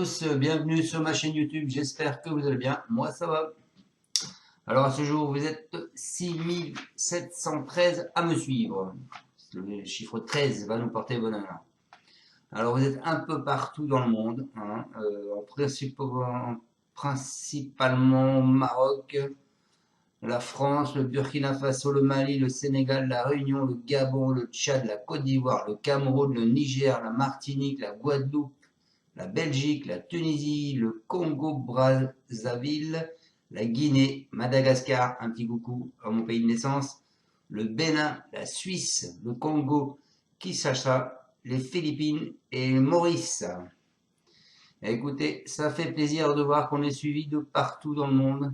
tous, bienvenue sur ma chaîne YouTube, j'espère que vous allez bien, moi ça va. Alors à ce jour, vous êtes 6713 à me suivre. Le chiffre 13 va nous porter bonheur. Alors vous êtes un peu partout dans le monde, hein, principalement au Maroc, la France, le Burkina Faso, le Mali, le Sénégal, la Réunion, le Gabon, le Tchad, la Côte d'Ivoire, le Cameroun, le Niger, la Martinique, la Guadeloupe, la Belgique, la Tunisie, le Congo-Brazzaville, la Guinée, Madagascar, un petit coucou à mon pays de naissance, le Bénin, la Suisse, le Congo, Kinshasa, les Philippines et Maurice. Écoutez, ça fait plaisir de voir qu'on est suivi de partout dans le monde.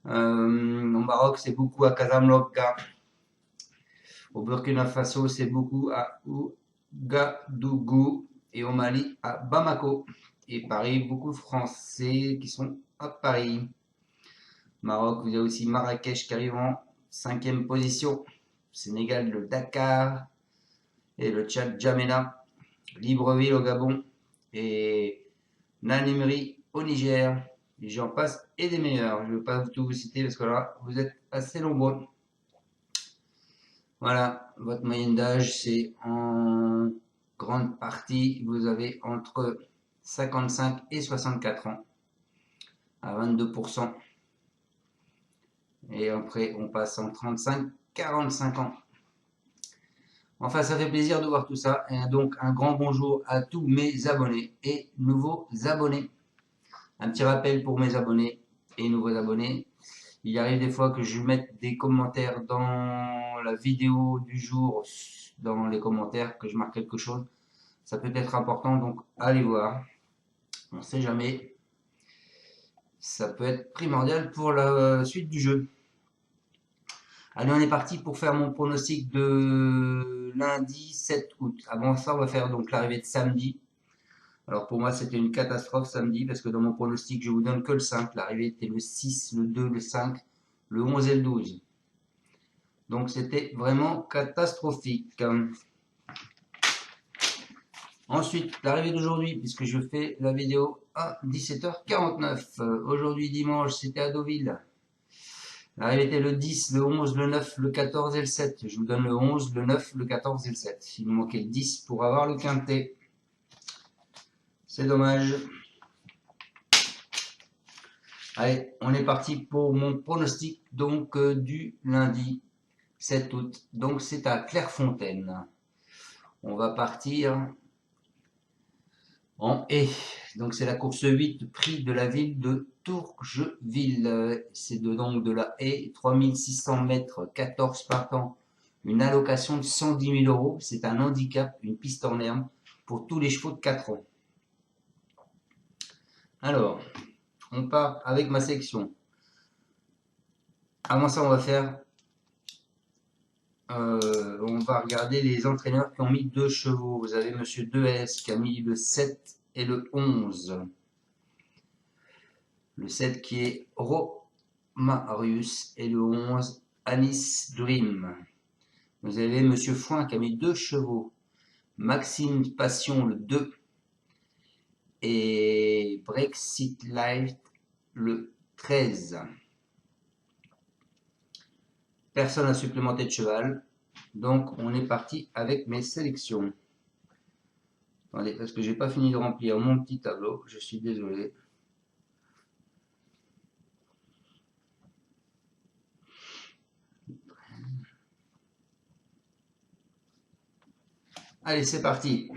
Au Maroc, c'est beaucoup à Casablanca. Au Burkina Faso, c'est beaucoup à Ouagadougou. Et au Mali, à Bamako. Et Paris, beaucoup de Français qui sont à Paris. Maroc, vous avez aussi Marrakech qui arrive en 5e position. Sénégal, le Dakar. Et le Tchad, Djamena. Libreville au Gabon. Et Nanimri au Niger. Et j'en passe et des meilleurs. Je ne vais pas tout vous citer parce que là, vous êtes assez nombreux. Voilà, votre moyenne d'âge, c'est en grande partie, vous avez entre 55 et 64 ans, à 22%. Et après, on passe en 35-45 ans. Enfin, ça fait plaisir de voir tout ça. Et donc, un grand bonjour à tous mes abonnés et nouveaux abonnés. Un petit rappel pour mes abonnés et nouveaux abonnés. Il arrive des fois que je mette des commentaires dans la vidéo du jour, dans les commentaires, que je marque quelque chose. Ça peut être important, donc allez voir. On ne sait jamais. Ça peut être primordial pour la suite du jeu. Allez, on est parti pour faire mon pronostic de lundi 7 août. Avant ça, on va faire donc l'arrivée de samedi. Alors pour moi, c'était une catastrophe samedi parce que dans mon pronostic, je vous donne que le 5. L'arrivée était le 6, le 2, le 5, le 11 et le 12. Donc c'était vraiment catastrophique. Ensuite, l'arrivée d'aujourd'hui, puisque je fais la vidéo à 17h49. Aujourd'hui, dimanche, c'était à Deauville. L'arrivée était le 10, le 11, le 9, le 14 et le 7. Je vous donne le 11, le 9, le 14 et le 7. Il nous manquait le 10 pour avoir le quintet. C'est dommage. Allez, on est parti pour mon pronostic donc du lundi 7 août. Donc c'est à Clairefontaine. On va partir en haie. Donc c'est la course 8, prix de la ville de Tourgeville. C'est donc de la haie, 3600 mètres, 14 partants, une allocation de 110 000 euros. C'est un handicap, une piste en herbe pour tous les chevaux de 4 ans. Alors, on part avec ma sélection. Avant ça, on va regarder les entraîneurs qui ont mis 2 chevaux. Vous avez Monsieur 2S qui a mis le 7 et le 11. Le 7 qui est Romarius et le 11 Anis Dream. Vous avez Monsieur Foin qui a mis 2 chevaux. Maxime Passion le 2 et Brexit Light le 13. Personne n'a supplémenté de cheval. Donc on est parti avec mes sélections. Attendez, parce que j'ai pas fini de remplir mon petit tableau, je suis désolé. Allez, c'est parti.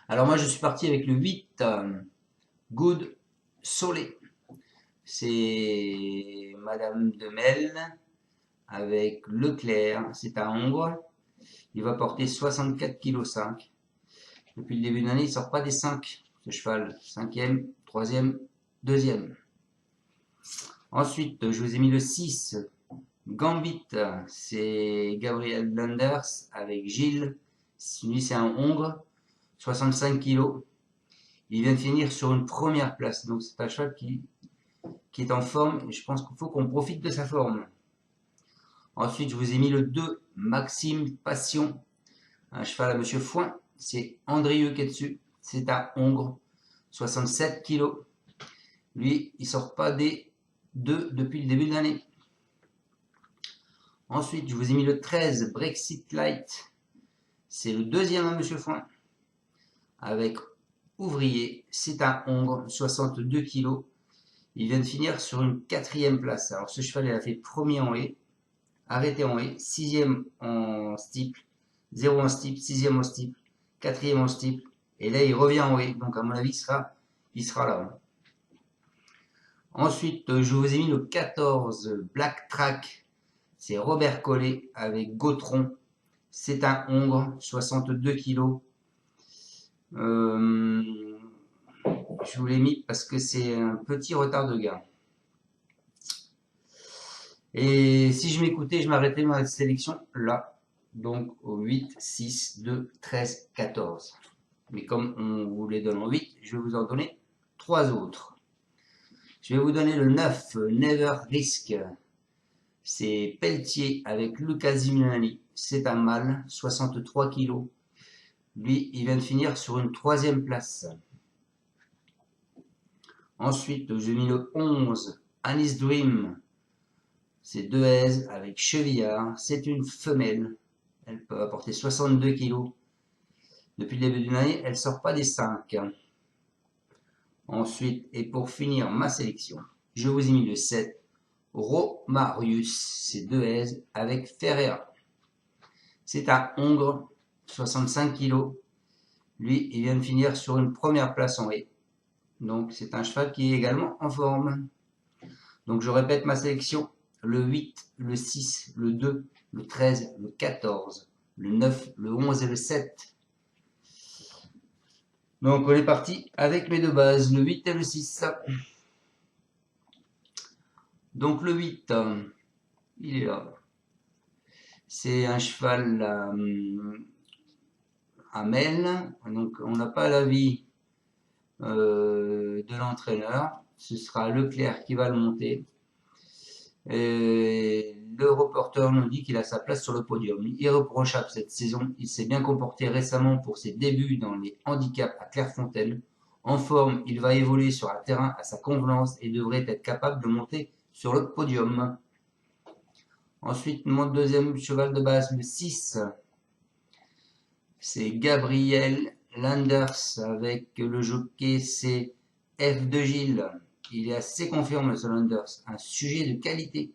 Alors moi je suis parti avec le 8, Good Soleil. C'est Madame de Mel avec Leclerc, c'est un Hongre. Il va porter 64,5 kg. Depuis le début de l'année, il ne sort pas des 5, ce cheval. 5e, 3e, 2e. Ensuite, je vous ai mis le 6, Gambit. C'est Gabriel Landers avec Gilles. Lui, c'est un Hongre. 65 kg. Il vient de finir sur une première place. Donc c'est un cheval qui qui est en forme et je pense qu'il faut qu'on profite de sa forme. Ensuite, je vous ai mis le 2, Maxime Passion, un cheval à Monsieur Foin. C'est Andrieux qui est dessus. C'est à Hongre, 67 kg. Lui, il sort pas des 2 depuis le début de l'année. Ensuite, je vous ai mis le 13, Brexit Light. C'est le deuxième à Monsieur Foin. Avec Ouvrier, c'est à Hongre, 62 kg. Il vient de finir sur une 4e place. Alors ce cheval, il a fait premier en haie, arrêté en haie, 6e en steeple, 0 en steeple, 6e en steeple, 4e en steeple. Et là, il revient en haie. Donc à mon avis, il sera là. Ensuite, je vous ai mis le 14, Black Track. C'est Robert Collet avec Gautron. C'est un Hongre, 62 kg. Je vous l'ai mis parce que c'est un petit retard de gain. Et si je m'écoutais, je m'arrêtais dans la sélection là. Donc au 8, 6, 2, 13, 14. Mais comme on vous les donne en 8, je vais vous en donner 3 autres. Je vais vous donner le 9, Never Risk. C'est Pelletier avec Lucas Ziminani. C'est un mâle, 63 kg. Lui, il vient de finir sur une 3e place. Ensuite, j'ai mis le 11, Anis Dream. C'est 2 aises avec chevillard. C'est une femelle. Elle peut apporter 62 kg. Depuis le début d'une année, elle ne sort pas des 5. Ensuite, et pour finir ma sélection, je vous ai mis le 7, Romarius. C'est 2 aises avec Ferreira. C'est un Hongre, 65 kg. Lui, il vient de finir sur une 1re place en haie. Donc, c'est un cheval qui est également en forme. Donc, je répète ma sélection. Le 8, le 6, le 2, le 13, le 14, le 9, le 11 et le 7. Donc, on est parti avec mes deux bases, le 8 et le 6. Donc, le 8, il est là. C'est un cheval à Mel. Donc, on n'a pas l'avis de l'entraîneur. Ce sera Leclerc qui va le monter. Et le reporter nous dit qu'il a sa place sur le podium. Irréprochable cette saison, il s'est bien comporté récemment pour ses débuts dans les handicaps à Clairefontaine. En forme, il va évoluer sur un terrain à sa convenance et devrait être capable de monter sur le podium. Ensuite, mon deuxième cheval de base, le 6, c'est Gabriel Landers avec le jockey, c'est F de Gilles. Il est assez confirmé, ce Landers, un sujet de qualité.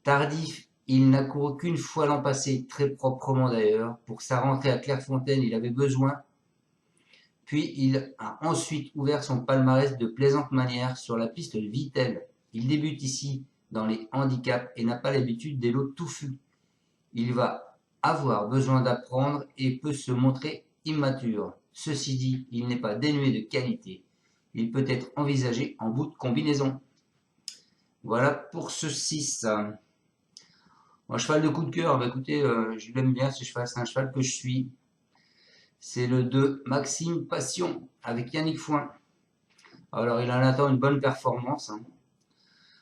Tardif, il n'a couru qu'une fois l'an passé, très proprement d'ailleurs. Pour sa rentrée à Clairefontaine, il avait besoin. Puis il a ensuite ouvert son palmarès de plaisante manière sur la piste de Vittel. Il débute ici dans les handicaps et n'a pas l'habitude des lots touffus. Il va avoir besoin d'apprendre et peut se montrer immature. Ceci dit, il n'est pas dénué de qualité. Il peut être envisagé en bout de combinaison. Voilà pour ce 6. Un cheval de coup de cœur, bah écoutez, je l'aime bien ce cheval, c'est un cheval que je suis. C'est le 2, Maxime Passion, avec Yannick Foin. Alors il en attend une bonne performance.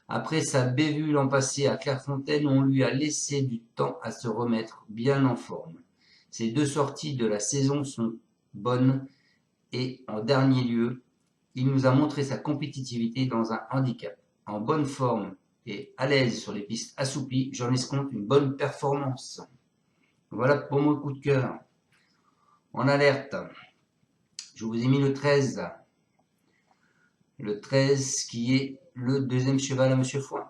Après sa bévue l'an passé à Clairefontaine, on lui a laissé du temps à se remettre bien en forme. Ses 2 sorties de la saison sont bonnes et en dernier lieu, il nous a montré sa compétitivité dans un handicap. En bonne forme et à l'aise sur les pistes assouplies, j'en escompte une bonne performance. Voilà pour mon coup de cœur. En alerte, je vous ai mis le 13. Le 13 qui est le deuxième cheval à Monsieur Foin.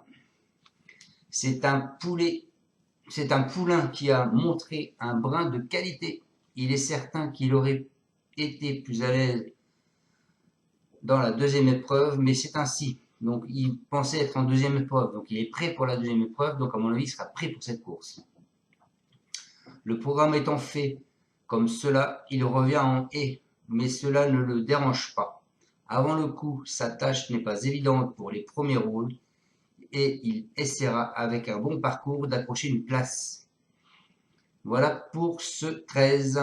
C'est un poulain qui a montré un brin de qualité. Il est certain qu'il aurait été plus à l'aise dans la 2e épreuve, mais c'est ainsi. Donc il pensait être en 2e épreuve, donc il est prêt pour la 2e épreuve, donc à mon avis il sera prêt pour cette course. Le programme étant fait comme cela, il revient en haie, mais cela ne le dérange pas. Avant le coup, sa tâche n'est pas évidente pour les premiers rôles, et il essaiera avec un bon parcours d'accrocher une place. Voilà pour ce 13.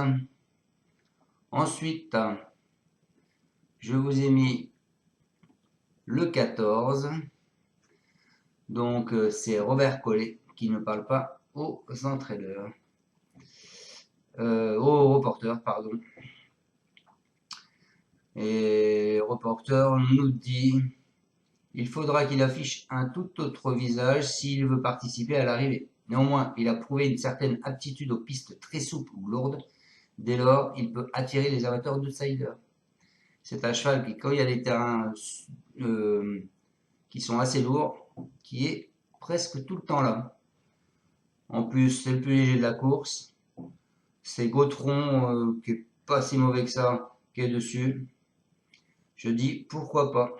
Ensuite, je vous ai mis le 14. Donc c'est Robert Collet qui ne parle pas aux entraîneurs, aux reporters, pardon. Et reporter nous dit: il faudra qu'il affiche un tout autre visage s'il veut participer à l'arrivée. Néanmoins, il a prouvé une certaine aptitude aux pistes très souples ou lourdes. Dès lors, il peut attirer les amateurs d'outsiders. C'est un cheval qui, quand il y a des terrains qui sont assez lourds, qui est presque tout le temps là. En plus, c'est le plus léger de la course. C'est Gautron, qui est pas si mauvais que ça, qui est dessus. Je dis pourquoi pas.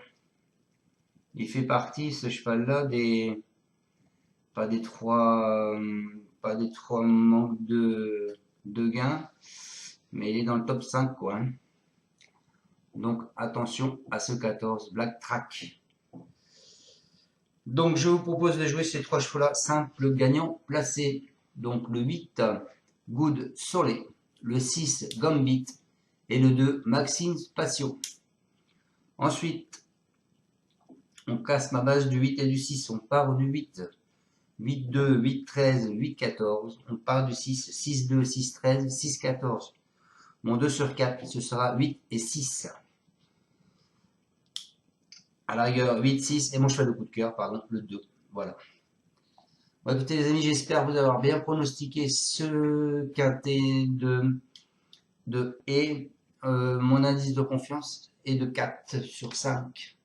Il fait partie, ce cheval-là, pas des trois manques de gains, mais il est dans le top 5, quoi. Hein. Donc attention à ce 14 Black Track. Donc je vous propose de jouer ces trois chevaux-là, simple gagnant placé. Donc le 8 Good Soleil, le 6 Gambit et le 2 Maxime Patio. Ensuite, on casse ma base du 8 et du 6, on part du 8. 8-2, 8-13, 8-14. On part du 6, 6-2, 6-13, 6-14. Mon 2 sur 4, ce sera 8 et 6. À la rigueur, 8, 6 et mon cheval de coup de cœur, pardon, le 2. Voilà. Bon, écoutez les amis, j'espère vous avoir bien pronostiqué ce quintet et mon indice de confiance est de 4 sur 5.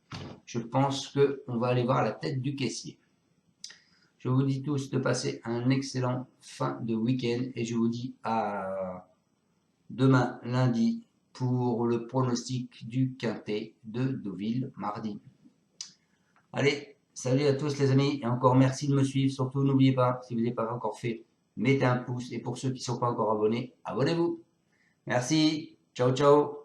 Je pense qu'on va aller voir la tête du caissier. Je vous dis tous de passer un excellent fin de week-end et je vous dis à demain lundi pour le pronostic du quintet de Deauville mardi. Allez, salut à tous les amis et encore merci de me suivre. Surtout n'oubliez pas, si vous n'avez pas encore fait, mettez un pouce et pour ceux qui ne sont pas encore abonnés, abonnez-vous. Merci, ciao ciao.